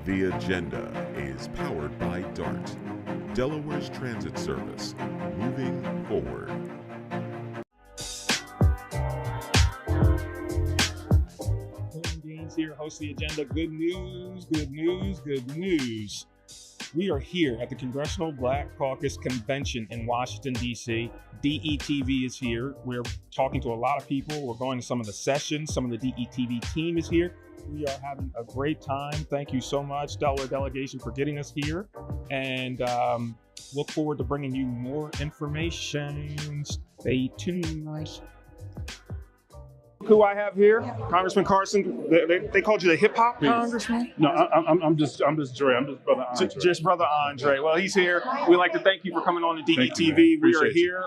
The Agenda is powered by DART, Delaware's transit service, moving forward. Gaines here, host of The Agenda. Good news, good news, good news. We are here at the Congressional Black Caucus Convention in Washington, D.C. DETV is here. We're talking to a lot of people. We're going to some of the sessions. Some of the DETV team is here. We are having a great time. Thank you so much, Delaware delegation, for getting us here. And look forward to bringing you more information. Stay tuned. Who I have here, Congressman Carson. They called you the hip hop congressman? No, I'm just Dre. I'm just Brother Andre. Just Brother Andre. Well, he's here. We'd like to thank you for coming on to DETV. We are here.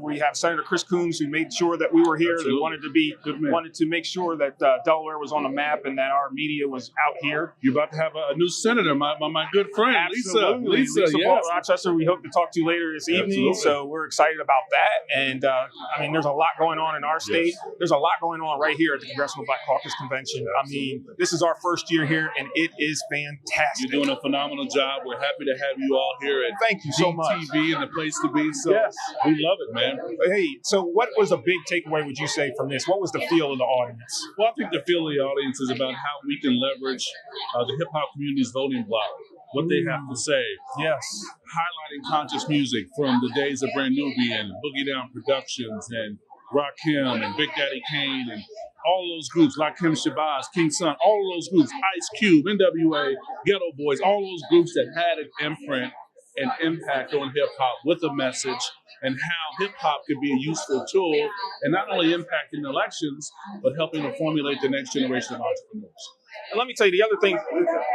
We have Senator Chris Coons, who made sure that we were here. They wanted to make sure that Delaware was on the map and that our media was out here. You're about to have a new senator, my good friend, Absolutely. Lisa Yes. Rochester. We hope to talk to you later this evening. Absolutely. So we're excited about that. And I mean, there's a lot going on in our state. Yes. There's a lot going on right here at the Congressional Black Caucus Convention. I mean, this is our first year here, and it is fantastic. You're doing a phenomenal job. We're happy to have you all here at Thank you so much. DETV and the place to be. So Yes. we love it, man. Hey, so what was a big takeaway, would you say, from this? What was the feel of the audience? Well, I think the feel of the audience is about how we can leverage the hip hop community's voting block, what they have to say. Yes. Highlighting conscious music from the days of Brand Nubian, Boogie Down Productions, and Rakim, and Big Daddy Kane, and all those groups, Lakim Shabazz, King Son, all those groups, Ice Cube, NWA, Ghetto Boys, all those groups that had an imprint and impact on hip hop with a message, and how hip hop could be a useful tool and not only impacting elections, but helping to formulate the next generation of entrepreneurs. And let me tell you, the other thing,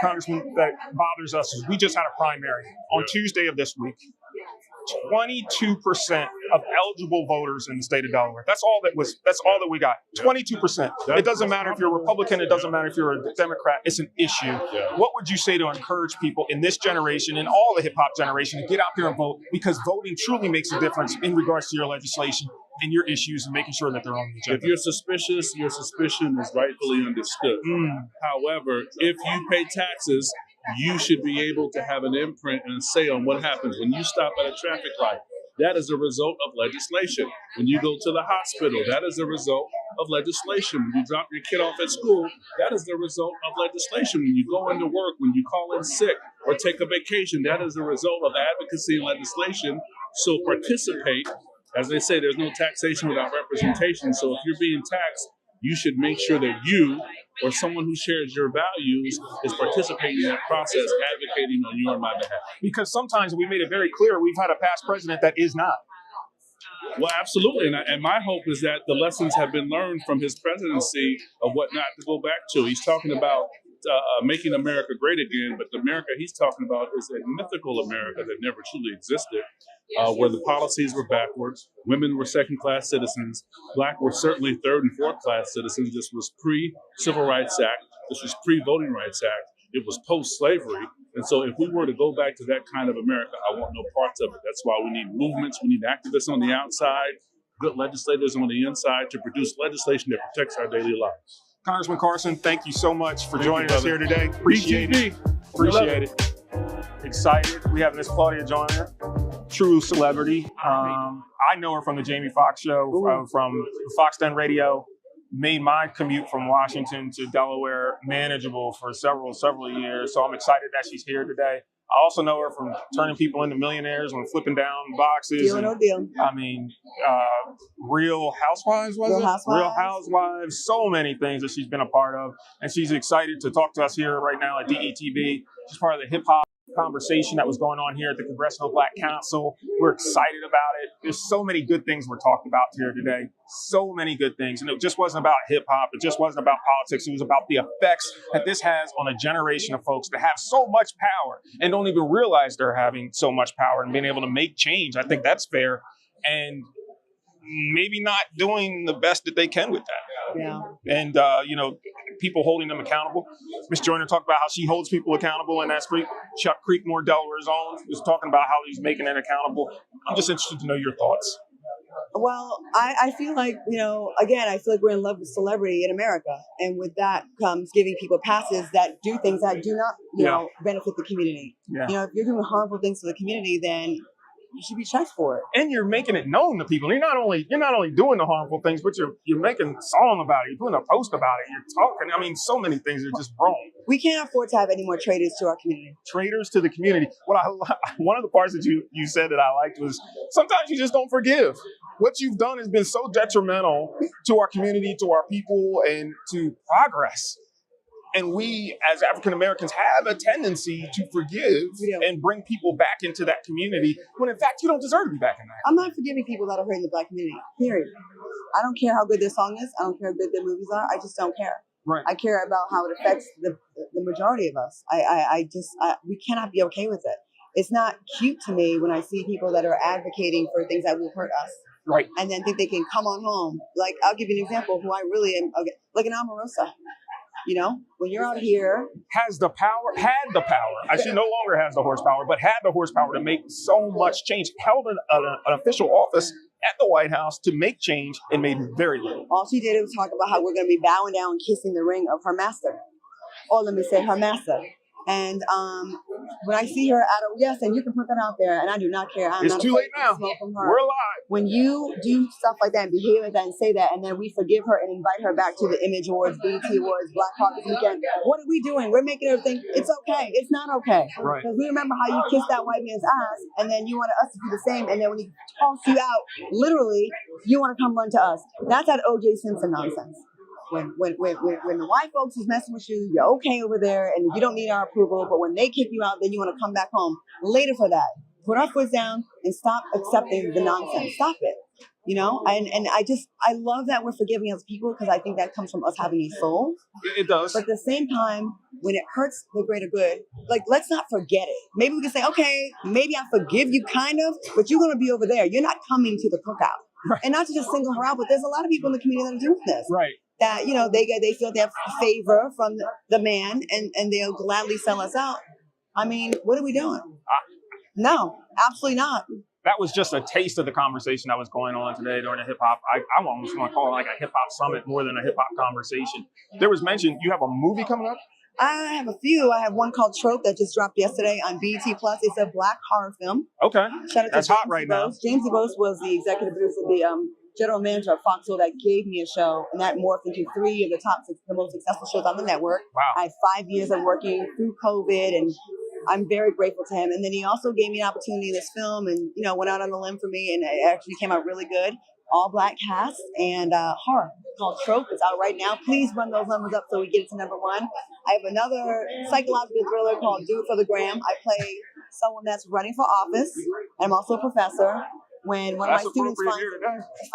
Congressman, that bothers us is we just had a primary on Tuesday of this week. 22% of eligible voters in the state of Delaware. That's all that we got. 22%. It doesn't matter if you're a Republican. It doesn't matter if you're a Democrat. It's an issue. Yeah. What would you say to encourage people in this generation and all the hip hop generation to get out there and vote? Because voting truly makes a difference in regards to your legislation and your issues and making sure that they're on the agenda. If you're suspicious, your suspicion is rightfully understood. However, if you pay taxes, you should be able to have an imprint and a say on what happens when you stop at a traffic light. That is a result of legislation. When you go to the hospital, that is a result of legislation. When you drop your kid off at school, that is the result of legislation. When you go into work, when you call in sick or take a vacation, that is a result of advocacy and legislation. So participate. As they say, there's no taxation without representation. So if you're being taxed, you should make sure that you or someone who shares your values is participating in that process, advocating on your and my behalf. Because sometimes we made it very clear we've had a past president that is not. Well, absolutely. And my hope is that the lessons have been learned from his presidency of what not to go back to. He's talking about making America great again, but the America he's talking about is a mythical America that never truly existed, where the policies were backwards, women were second-class citizens, Black were certainly third- and fourth-class citizens. This was pre-Civil Rights Act. This was pre-Voting Rights Act. It was post-slavery. And so if we were to go back to that kind of America, I want no parts of it. That's why we need movements. We need activists on the outside, good legislators on the inside to produce legislation that protects our daily lives. Congressman Carson, thank you so much for joining us here today. Appreciate it. Appreciate it. Excited. We have Miss Claudia Joyner, true celebrity. I know her from the Jamie Foxx show, from Fox 10 Radio. Made my commute from Washington to Delaware manageable for several years. So I'm excited that she's here today. I also know her from turning people into millionaires when flipping down boxes. Deal or no deal. I mean, Real Housewives, Real Housewives. Real Housewives. So many things that she's been a part of. And she's excited to talk to us here right now at DETV. She's part of the hip hop conversation that was going on here at the Congressional Black Council. We're excited about it. There's so many good things we're talking about here today. So many good things. And it just wasn't about hip hop. It just wasn't about politics. It was about the effects that this has on a generation of folks that have so much power and don't even realize they're having so much power and being able to make change. I think that's fair. And maybe not doing the best that they can with that. Yeah. And, people holding them accountable. Ms. Joyner talked about how she holds people accountable, and that's great. Chuck Creekmore, Delaware's own, was talking about how he's making it accountable. I'm just interested to know your thoughts. Well, I feel like, again, I feel like we're in love with celebrity in America. And with that comes giving people passes that do things that do not, benefit the community. Yeah. If you're doing harmful things to the community, then you should be checked for it. And you're making it known to people. You're not only doing the harmful things, but you're making a song about it. You're doing a post about it. You're talking. I mean, so many things are just wrong. We can't afford to have any more traitors to our community. Traitors to the community. One of the parts that you said that I liked was sometimes you just don't forgive. What you've done has been so detrimental to our community, to our people, and to progress. And we, as African Americans, have a tendency to forgive and bring people back into that community when, in fact, you don't deserve to be back in that. I'm not forgiving people that are hurting the Black community, period. I don't care how good their song is. I don't care how good their movies are. I just don't care. Right. I care about how it affects the majority of us. We cannot be okay with it. It's not cute to me when I see people that are advocating for things that will hurt us. Right. And then think they can come on home. Like, I'll give you an example of who I really am. Like an Omarosa. When you're out here. Had the power. She no longer has the horsepower, but had the horsepower to make so much change. Held an official office at the White House to make change and made very little. All she did was talk about how we're going to be bowing down and kissing the ring of her master. Or let me say her master. And when I see her yes, and you can put that out there, and I do not care. It's too late now. We're alive. When you do stuff like that and behave like that and say that, and then we forgive her and invite her back to the Image Awards, BET Awards, Black Caucus weekend, what are we doing? We're making her think it's okay. It's not okay. Right. Because we remember how you kissed that white man's ass, and then you want us to do the same, and then when he tossed you out, literally, you want to come run to us. That's that O.J. Simpson nonsense. When the white folks is messing with you, you're okay over there, and you don't need our approval. But when they kick you out, then you want to come back home later for that. Put our foot down and stop accepting the nonsense. Stop it. And I love that we're forgiving as people because I think that comes from us having a soul. It does. But at the same time, when it hurts the greater good, like, let's not forget it. Maybe we can say, okay, maybe I forgive you kind of, but you're going to be over there. You're not coming to the cookout. Right. And not to just single her out, but there's a lot of people in the community that are doing this. Right. That, they feel they have favor from the man and they'll gladly sell us out. I mean, what are we doing? No, absolutely not. That was just a taste of the conversation that was going on today during the hip hop. I almost want to call it like a hip hop summit more than a hip hop conversation. There was mention, you have a movie coming up? I have a few. I have one called Trope that just dropped yesterday on BET+. It's a Black horror film. Okay. Shout out to That's hot right now. James DeBose was the executive producer, the general manager of Foxwell that gave me a show, and that morphed into 3 of the most successful shows on the network. Wow. I had 5 years of working through COVID, and I'm very grateful to him. And then he also gave me an opportunity in this film and, went out on a limb for me, and it actually came out really good. All Black cast and horror called Trope. It's out right now. Please run those numbers up so we get it to number 1. I have another psychological thriller called Do It for the Gram. I play someone that's running for office. I'm also a professor. When one of my students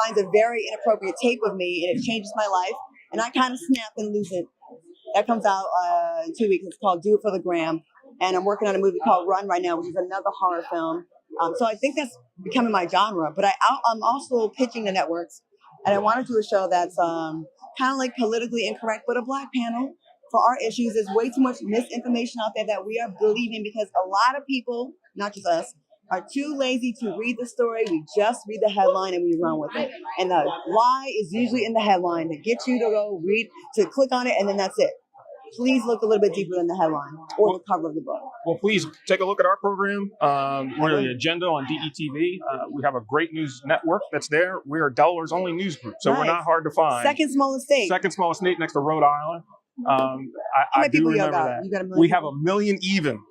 finds a very inappropriate tape of me and it changes my life, and I kind of snap and lose it. That comes out in 2 weeks. It's called Do It for the Gram. And I'm working on a movie called Run right now, which is another horror film. So I think that's becoming my genre. But I'm also pitching the networks. And I want to do a show that's kind of like politically incorrect, but a Black panel for our issues. There's way too much misinformation out there that we are believing because a lot of people, not just us, are too lazy to read the story. We just read the headline and we run with it. And the lie is usually in the headline to get you to go read, to click on it, and then that's it. Please look a little bit deeper than the headline or the cover of the book. Well, please take a look at our program. We're on the agenda on DETV. We have a great news network that's there. We are Delaware's only news group, so We're not hard to find. Second smallest state. Second smallest state next to Rhode Island. I do remember that. You got a million we have 1 million even.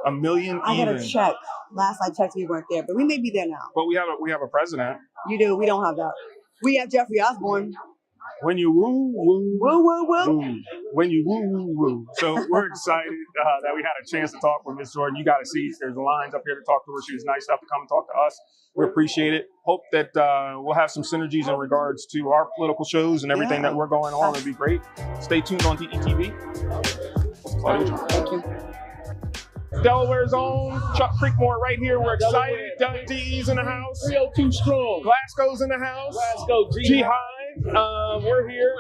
1 million I even. gotta check. Last I checked, we weren't there, but we may be there now. But we have a president. You do. We don't have that. We have Jeffrey Osborne. When you woo, woo, woo, woo, woo. woo. When you woo, woo, woo. So we're excited that we had a chance to talk with Ms. Jordan. You got to see, there's lines up here to talk to her. She was nice enough to come and talk to us. We appreciate it. Hope that we'll have some synergies in regards to our political shows and everything that we're going on. It'd be great. Stay tuned on DETV. Thank you. Delaware's own Chuck Creekmore right here. We're excited. DE's in the house. 302 strong. Glasgow's in the house. Glasgow, G High. We're here.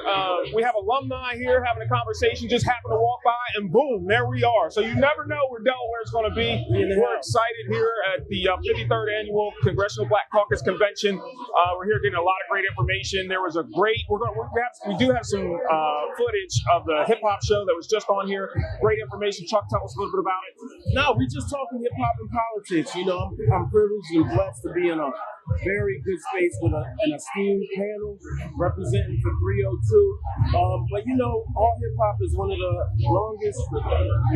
We have alumni here having a conversation. Just happened to walk by, and boom, there we are. So you never know where Delaware's going to be. We're excited here at the 53rd Annual Congressional Black Caucus Convention. We're here getting a lot of great information. There was a great. We do have some footage of the hip hop show that was just on here. Great information. Chuck, tell us a little bit about it. No, we just talking hip hop and politics. You know, I'm privileged and blessed to be in a very good space with an esteemed panel representing for 302. But you know, all hip hop is one of the longest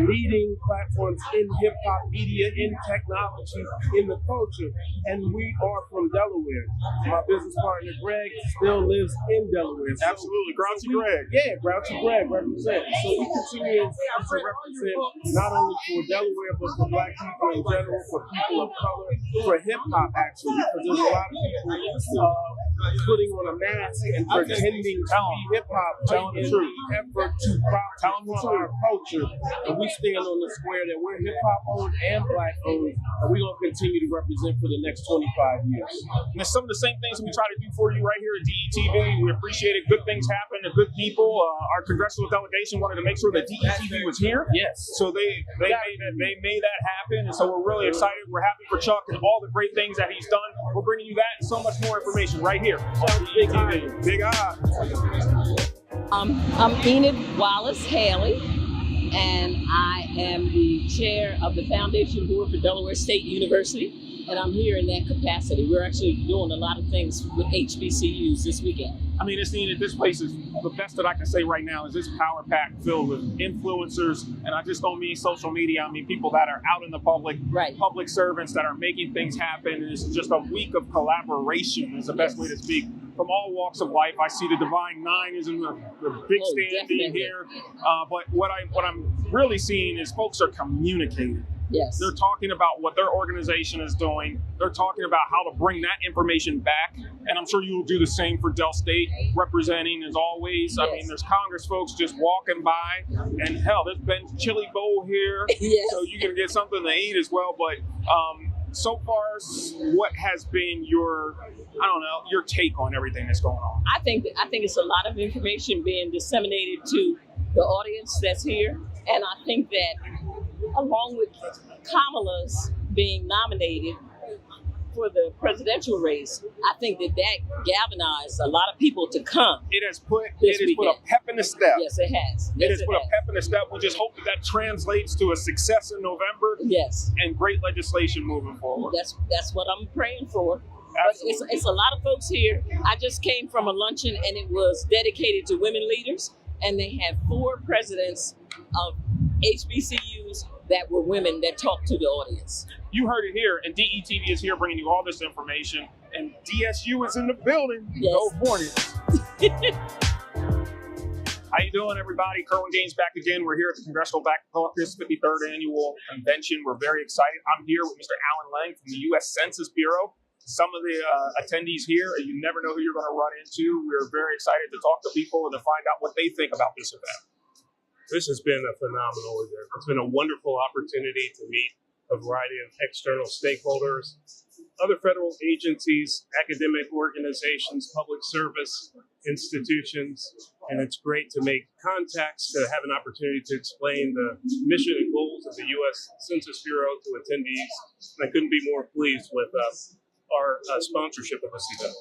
leading platforms in hip hop media, in technology, in the culture, and we are from Delaware. My business partner Greg still lives in Delaware. So, Absolutely, Grouchy Greg. Yeah, Grouchy Greg represent. So we continue to represent not only for Delaware, but for Black people in general, for people of color, for hip hop actually, because there's a lot of people putting on a mask and pretending to be hip hop, telling the truth, effort to profit from our culture. And we stand on the square that we're hip hop owned and Black owned, and we're gonna continue to represent for the next 25 years. And it's some of the same things that we try to do for you right here at DETV. We appreciate it. Good things happen to good people. Our congressional delegation wanted to make sure that DETV was here. Yes. So they made that happen, and so we're really excited. We're happy for Chuck and all the great things that he's done. We're bringing you that and so much more information right here on DETV. Big eye. I'm Enid Wallace Haley, and I am the chair of the Foundation Board for Delaware State University, and I'm here in that capacity. We're actually doing a lot of things with HBCUs this weekend. I mean, it's needed. This place is the best that I can say right now is this power pack filled with influencers, and I just don't mean social media. I mean people that are out in the public, Right. public servants that are making things happen. And it's just a week of collaboration is the best way to speak. From all walks of life, I see the Divine Nine is in the big stand being definitely. here. But what I'm really seeing is folks are communicating. Yes. They're talking about what their organization is doing. They're talking about how to bring that information back. And I'm sure you'll do the same for Del State, representing as always. I mean, there's Congress folks just walking by. And hell, there's been chili bowl here. Yes. So you can get something to eat as well. But so far, what has been your take on everything that's going on? I think it's a lot of information being disseminated to the audience that's here, and I think that along with Kamala's being nominated for the presidential race, I think that galvanized a lot of people to come. It has put weekend. a pep in the step. Yes, it has. It has put a pep in the step. We just hope that translates to a success in November. Yes. And great legislation moving forward. That's what I'm praying for. Absolutely. But it's a lot of folks here. I just came from a luncheon and it was dedicated to women leaders, and they had 4 presidents of HBCUs that were women that talked to the audience. You heard it here, and DETV is here bringing you all this information, and DSU is in the building. Yes. Go Hornets. How you doing, everybody? Kerwin Gaines back again. We're here at the Congressional Black Caucus 53rd Annual Convention. We're very excited. I'm here with Mr. Alan Lang from the U.S. Census Bureau. Some of the attendees here, you never know who you're going to run into. We're very excited to talk to people and to find out what they think about this event. This has been a phenomenal event. It's been a wonderful opportunity to meet a variety of external stakeholders, other federal agencies, academic organizations, public service institutions, and it's great to make contacts, to have an opportunity to explain the mission and goals of the U.S. Census Bureau to attendees. And I couldn't be more pleased with our sponsorship of this event.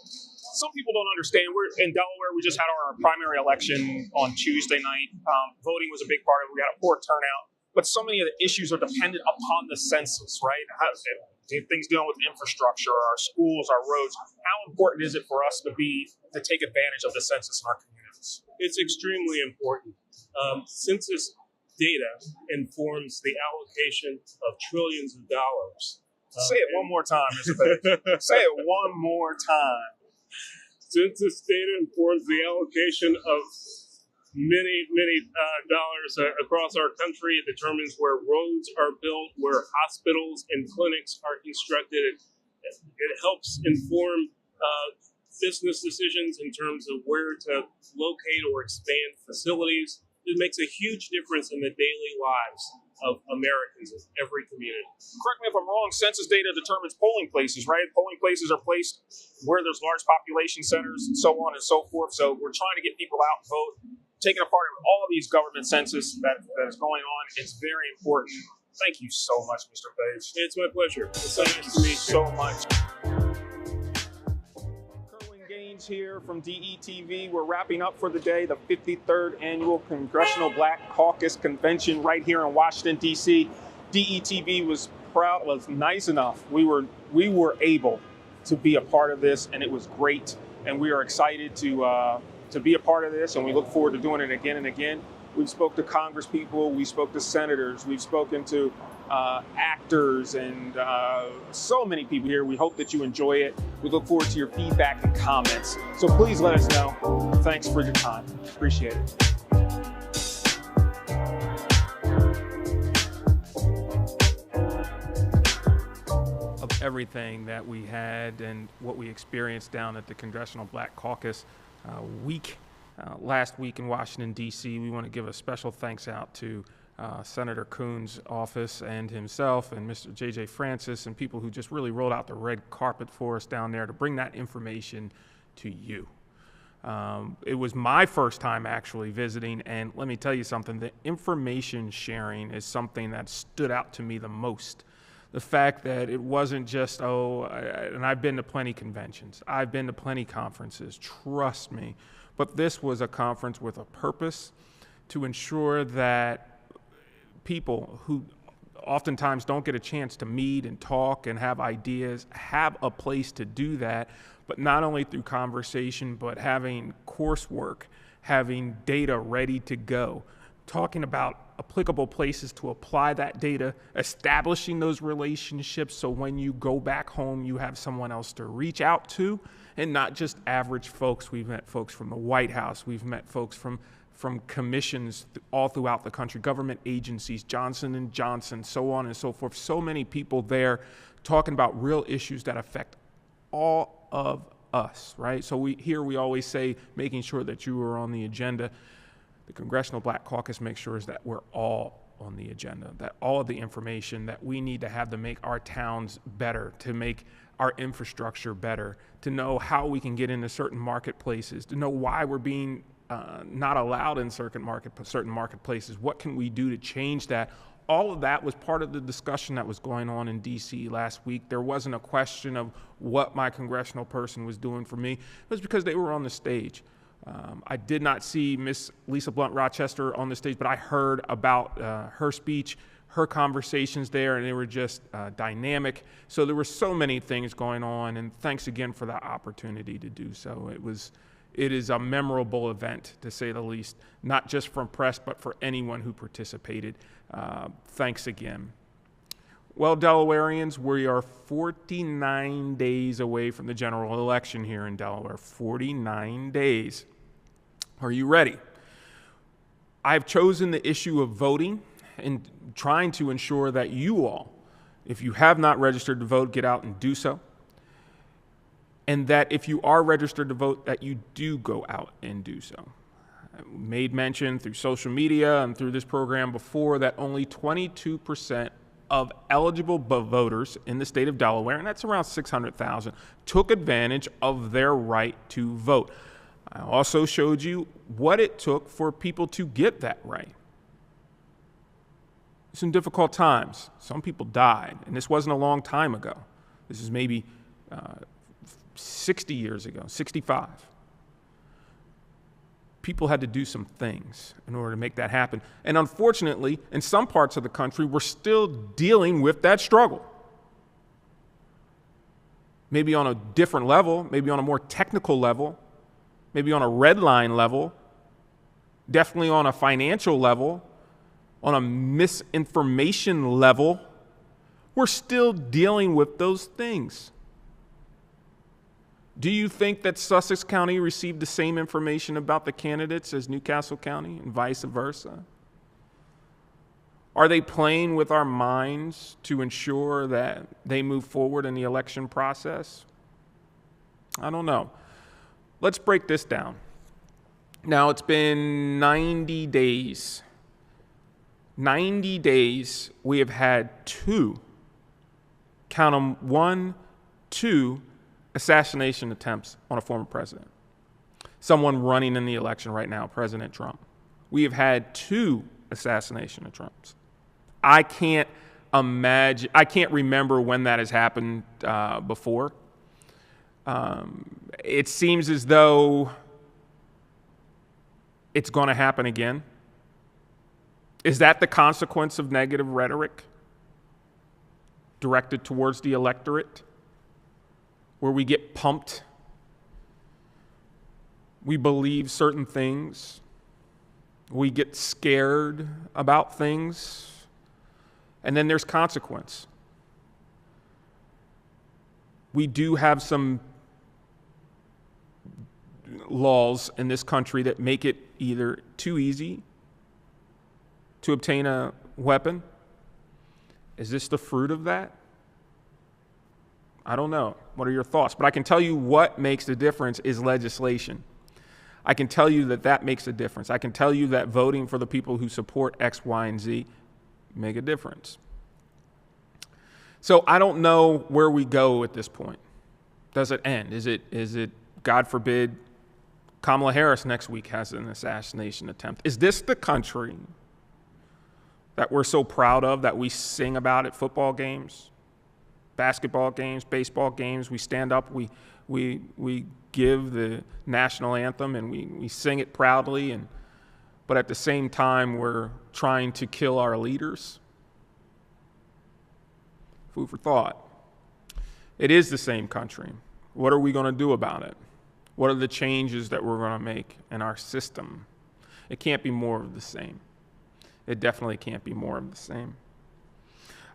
Some people don't understand. We're in Delaware. We just had our primary election on Tuesday night. Voting was a big part of it. We got a poor turnout. But so many of the issues are dependent upon the census, right? Things dealing with infrastructure, our schools, our roads. How important is it for us to take advantage of the census in our communities? It's extremely important. Census data informs the allocation of trillions of dollars. Say it one more time, Mr. Page. Say it one more time. Census data informs the allocation of many dollars across our country. It determines where roads are built, where hospitals and clinics are constructed. It helps inform business decisions in terms of where to locate or expand facilities. It makes a huge difference in the daily lives of Americans in every community. Correct me if I'm wrong, census data determines polling places, right? Polling places are placed where there's large population centers and so on and so forth. So we're trying to get people out and vote. Taking a part in all of these government census that is going on is very important. Thank you so much, Mr. Page. It's my pleasure. It's so Thank nice you to meet you. so much. Kerwin Gaines here from DETV. We're wrapping up for the day, the 53rd Annual Congressional Black Caucus Convention right here in Washington, D.C. DETV was nice enough. We were able to be a part of this, and it was great. And we are excited to be a part of this, and we look forward to doing it again and again. We've spoke to Congress people, we spoke to senators, we've spoken to actors, and so many people here. We hope that you enjoy it. We look forward to your feedback and comments. So please let us know. Thanks for your time. Appreciate it. Of everything that we had and what we experienced down at the Congressional Black Caucus last week in Washington, D.C., we want to give a special thanks out to Senator Coons' office and himself and Mr. J.J. Francis and people who just really rolled out the red carpet for us down there to bring that information to you. It was my first time actually visiting, and let me tell you something, the information sharing is something that stood out to me the most. The fact that it wasn't just, and I've been to plenty conventions, I've been to plenty conferences, trust me, but this was a conference with a purpose to ensure that people who oftentimes don't get a chance to meet and talk and have ideas have a place to do that, but not only through conversation, but having coursework, having data ready to go, talking about applicable places to apply that data, establishing those relationships so when you go back home, you have someone else to reach out to, and not just average folks. We've met folks from the White House. We've met folks from commissions all throughout the country, government agencies, Johnson & Johnson, so on and so forth. So many people there talking about real issues that affect all of us, right? So we always say making sure that you are on the agenda. The Congressional Black Caucus makes sure that we're all on the agenda, that all of the information that we need to have to make our towns better, to make our infrastructure better, to know how we can get into certain marketplaces, to know why we're being not allowed in certain marketplaces, what can we do to change that. All of that was part of the discussion that was going on in D.C. last week. There wasn't a question of what my congressional person was doing for me. It was because they were on the stage. I did not see Miss Lisa Blunt Rochester on the stage, but I heard about her speech, her conversations there, and they were just dynamic. So there were so many things going on, and thanks again for that opportunity to do so. It is a memorable event, to say the least, not just from press, but for anyone who participated. Thanks again. Well, Delawareans, we are 49 days away from the general election here in Delaware. 49 days. Are you ready? I've chosen the issue of voting and trying to ensure that you all, if you have not registered to vote, get out and do so. And that if you are registered to vote, that you do go out and do so. I made mention through social media and through this program before that only 22% of eligible voters in the state of Delaware, and that's around 600,000, took advantage of their right to vote. I also showed you what it took for people to get that right. Some difficult times. Some people died, and this wasn't a long time ago. This is maybe 60 years ago, 65. People had to do some things in order to make that happen. And unfortunately, in some parts of the country, we're still dealing with that struggle. Maybe on a different level, maybe on a more technical level, maybe on a red line level, definitely on a financial level, on a misinformation level. We're still dealing with those things. Do you think that Sussex County received the same information about the candidates as Newcastle County and vice versa? Are they playing with our minds to ensure that they move forward in the election process? I don't know. Let's break this down. Now, it's been 90 days 90 days, we have had two, count them, 1, 2 assassination attempts on a former president. Someone running in the election right now, President Trump. We have had 2 assassination attempts. I can't remember when that has happened before. It seems as though it's going to happen again. Is that the consequence of negative rhetoric directed towards the electorate, where we get pumped? We believe certain things. We get scared about things. And then there's consequence. We do have some laws in this country that make it either too easy to obtain a weapon. Is this the fruit of that? I don't know. What are your thoughts? But I can tell you what makes the difference is legislation. I can tell you that makes a difference. I can tell you that voting for the people who support X, Y, and Z make a difference. So I don't know where we go at this point. Does it end? Is it, God forbid, Kamala Harris next week has an assassination attempt? Is this the country that we're so proud of, that we sing about at football games, basketball games, baseball games? We stand up, we give the national anthem, and we sing it proudly, but at the same time, we're trying to kill our leaders? Food for thought. It is the same country. What are we going to do about it? What are the changes that we're going to make in our system? It can't be more of the same. It definitely can't be more of the same.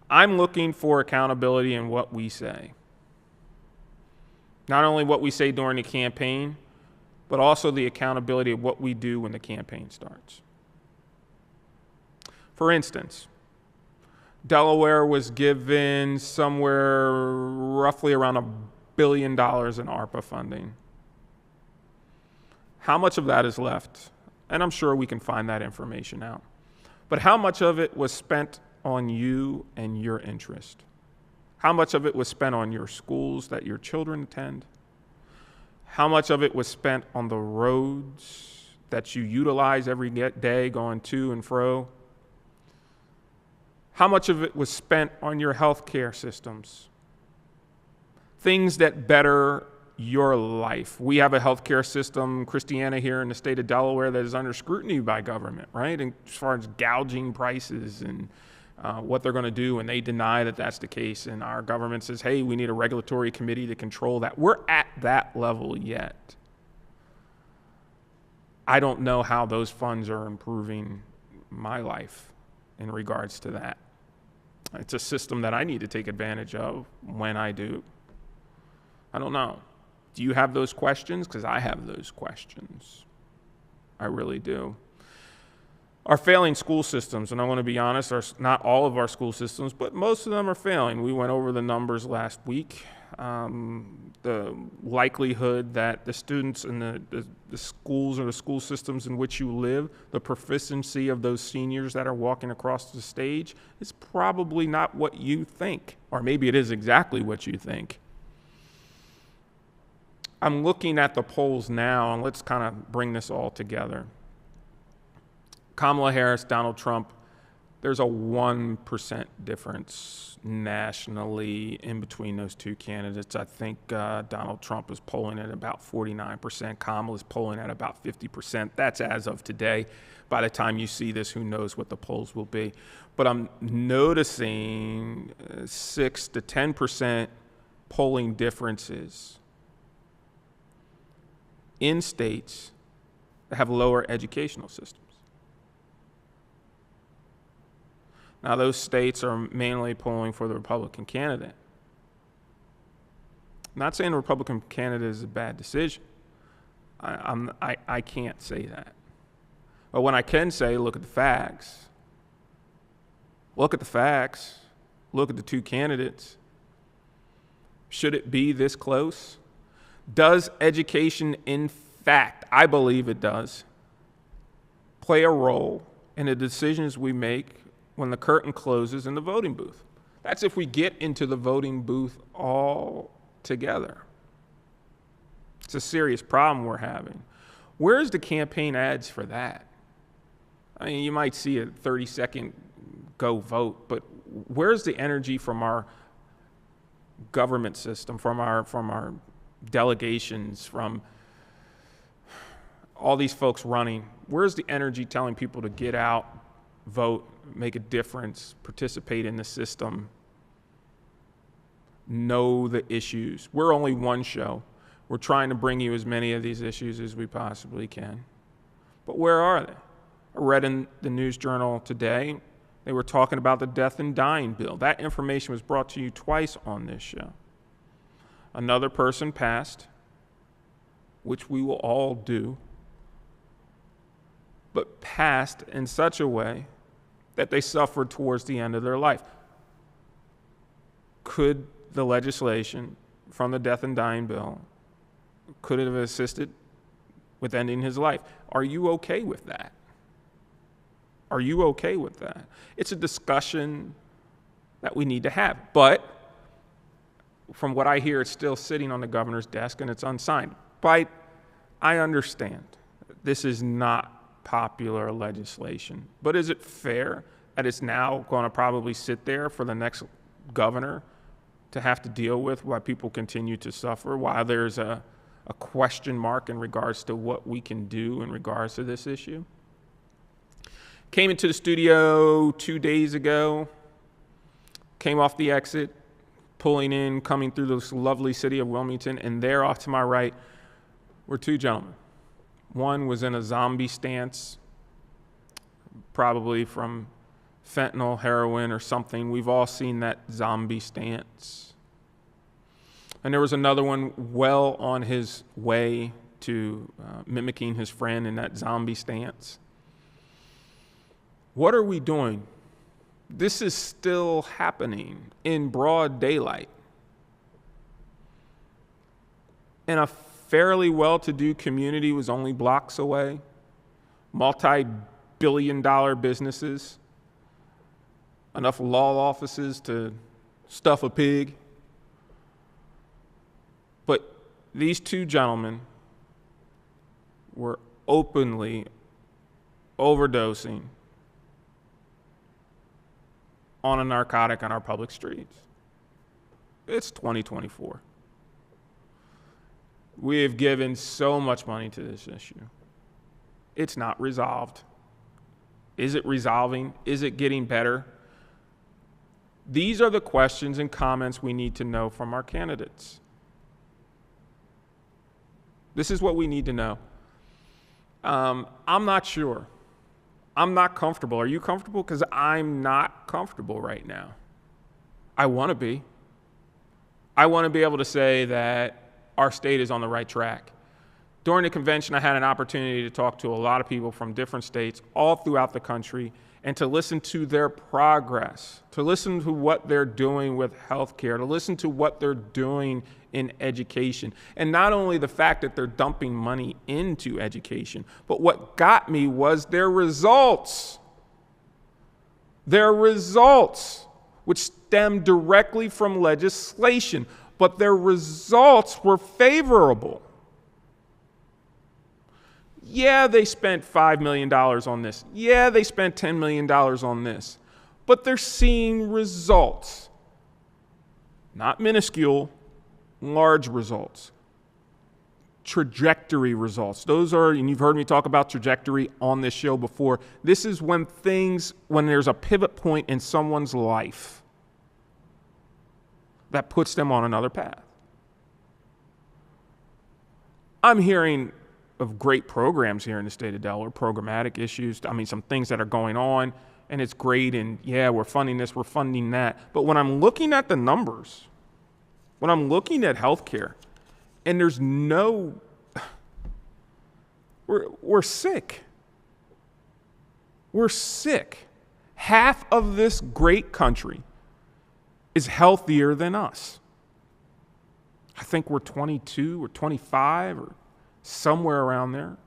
I'm looking for accountability in what we say. Not only what we say during the campaign, but also the accountability of what we do when the campaign starts. For instance, Delaware was given somewhere roughly around $1 billion in ARPA funding. How much of that is left? And I'm sure we can find that information out. But how much of it was spent on you and your interest? How much of it was spent on your schools that your children attend? How much of it was spent on the roads that you utilize every day going to and fro? How much of it was spent on your health care systems? Things that better your life. We have a health care system, Christiana, here in the state of Delaware, that is under scrutiny by government, right? And as far as gouging prices and what they're going to do, and they deny that that's the case. And our government says, hey, we need a regulatory committee to control that. We're at that level yet. I don't know how those funds are improving my life in regards to that. It's a system that I need to take advantage of when I do. I don't know. Do you have those questions? Because I have those questions. I really do. Our failing school systems, and I want to be honest, not all of our school systems, but most of them are failing. We went over the numbers last week. The likelihood that the students in the schools or the school systems in which you live, the proficiency of those seniors that are walking across the stage is probably not what you think, or maybe it is exactly what you think. I'm looking at the polls now, and let's kind of bring this all together. Kamala Harris, Donald Trump, there's a 1% difference nationally in between those two candidates. I think Donald Trump is polling at about 49%. Kamala is polling at about 50%. That's as of today. By the time you see this, who knows what the polls will be. But I'm noticing 6 to 10% polling differences in states that have lower educational systems. Now, those states are mainly polling for the Republican candidate. I'm not saying the Republican candidate is a bad decision. I can't say that. But when I can say, look at the facts. Look at the facts. Look at the two candidates. Should it be this close? Does education, in fact, I believe it does, play a role in the decisions we make when the curtain closes in the voting booth. That's if we get into the voting booth all together. It's a serious problem we're having. Where's the campaign ads for that? I mean, you might see a 30-second go vote, but where's the energy from our government system, from our delegations, from all these folks running? Where's the energy telling people to get out, vote, make a difference, participate in the system, know the issues? We're only one show. We're trying to bring you as many of these issues as we possibly can. But where are they? I read in the News Journal today, they were talking about the death and dying bill. That information was brought to you twice on this show. Another person passed, which we will all do, but passed in such a way that they suffered towards the end of their life. Could the legislation from the death and dying bill, could it have assisted with ending his life? Are you okay with that? Are you okay with that? It's a discussion that we need to have. But from what I hear, it's still sitting on the governor's desk and it's unsigned. But I understand this is not popular legislation. But is it fair that it's now going to probably sit there for the next governor to have to deal with while people continue to suffer, while there's a question mark in regards to what we can do in regards to this issue? Came into the studio 2 days ago, came off the exit, pulling in, coming through this lovely city of Wilmington, and there off to my right were two gentlemen. One was in a zombie stance, probably from fentanyl, heroin, or something. We've all seen that zombie stance. And there was another one well on his way to mimicking his friend in that zombie stance. What are we doing? This is still happening in broad daylight. And a fairly well-to-do community was only blocks away. Multi-billion-dollar businesses. Enough law offices to stuff a pig. But these two gentlemen were openly overdosing on a narcotic on our public streets. It's 2024. We have given so much money to this issue. It's not resolved. Is it resolving? Is it getting better? These are the questions and comments we need to know from our candidates. This is what we need to know. I'm not sure. I'm not comfortable. Are you comfortable? Because I'm not comfortable right now. I want to be. I want to be able to say that our state is on the right track. During the convention, I had an opportunity to talk to a lot of people from different states all throughout the country and to listen to their progress, to listen to what they're doing with healthcare, to listen to what they're doing in education. And not only the fact that they're dumping money into education, but what got me was their results. Their results, which stem directly from legislation, but their results were favorable. Yeah, they spent $5 million on this. Yeah, they spent $10 million on this. But they're seeing results. Not minuscule, large results. Trajectory results. Those are, and you've heard me talk about trajectory on this show before. This is when there's a pivot point in someone's life that puts them on another path. I'm hearing of great programs here in the state of Delaware, programmatic issues, some things that are going on, and it's great, and yeah, we're funding this, we're funding that. But when I'm looking at the numbers, when I'm looking at healthcare, and there's we're sick. We're sick. Half of this great country is healthier than us. I think we're 22 or 25 or somewhere around there.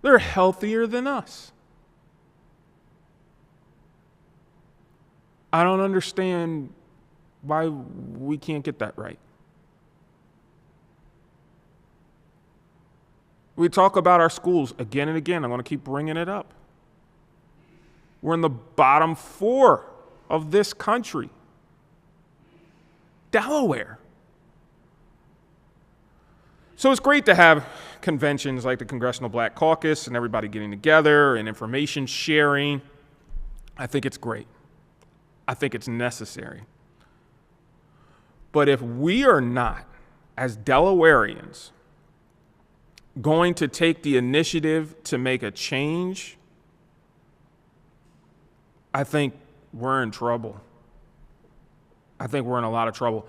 They're healthier than us. I don't understand why we can't get that right. We talk about our schools again and again. I'm going to keep bringing it up. We're in the bottom 4 of this country. Delaware. So it's great to have conventions like the Congressional Black Caucus and everybody getting together and information sharing. I think it's great. I think it's necessary. But if we are not, as Delawareans, going to take the initiative to make a change, I think we're in trouble. I think we're in a lot of trouble.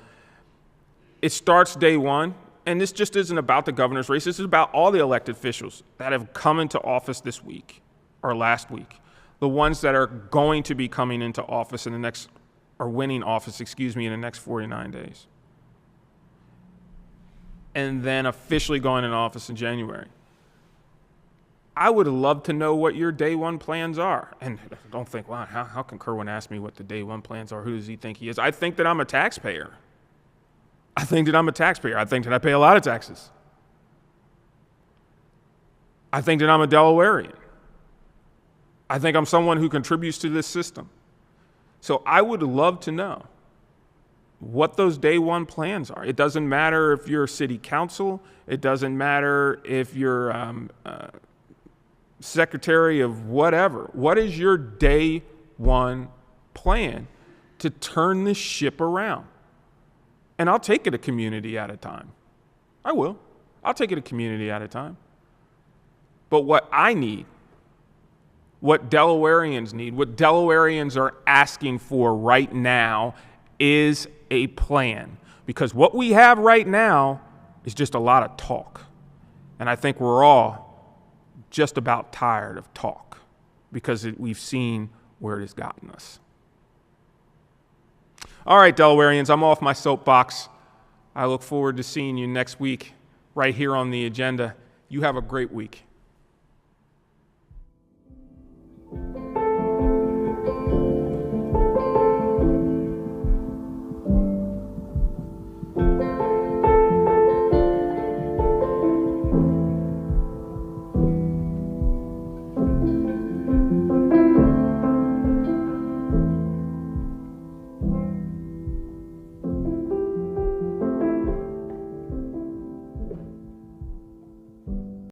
It starts day one, and this just isn't about the governor's race. This is about all the elected officials that have come into office this week or last week, the ones that are going to be coming into office in the next, or winning office, in the next 49 days. And then officially going in office in January. I would love to know what your day one plans are. And don't think, wow, how can Kerwin ask me what the day one plans are? Who does he think he is? I think that I'm a taxpayer. I think that I pay a lot of taxes. I think that I'm a Delawarean. I think I'm someone who contributes to this system. So I would love to know what those day one plans are. It doesn't matter if you're city council. It doesn't matter if you're secretary of whatever. What is your day one plan to turn this ship around? And I'll take it a community at a time. I will. I'll take it a community at a time. But what I need, what Delawareans need, what Delawareans are asking for right now is a plan. Because what we have right now is just a lot of talk. And I think we're all just about tired of talk because we've seen where it has gotten us. All right, Delawareans, I'm off my soapbox. I look forward to seeing you next week right here on the agenda. You have a great week.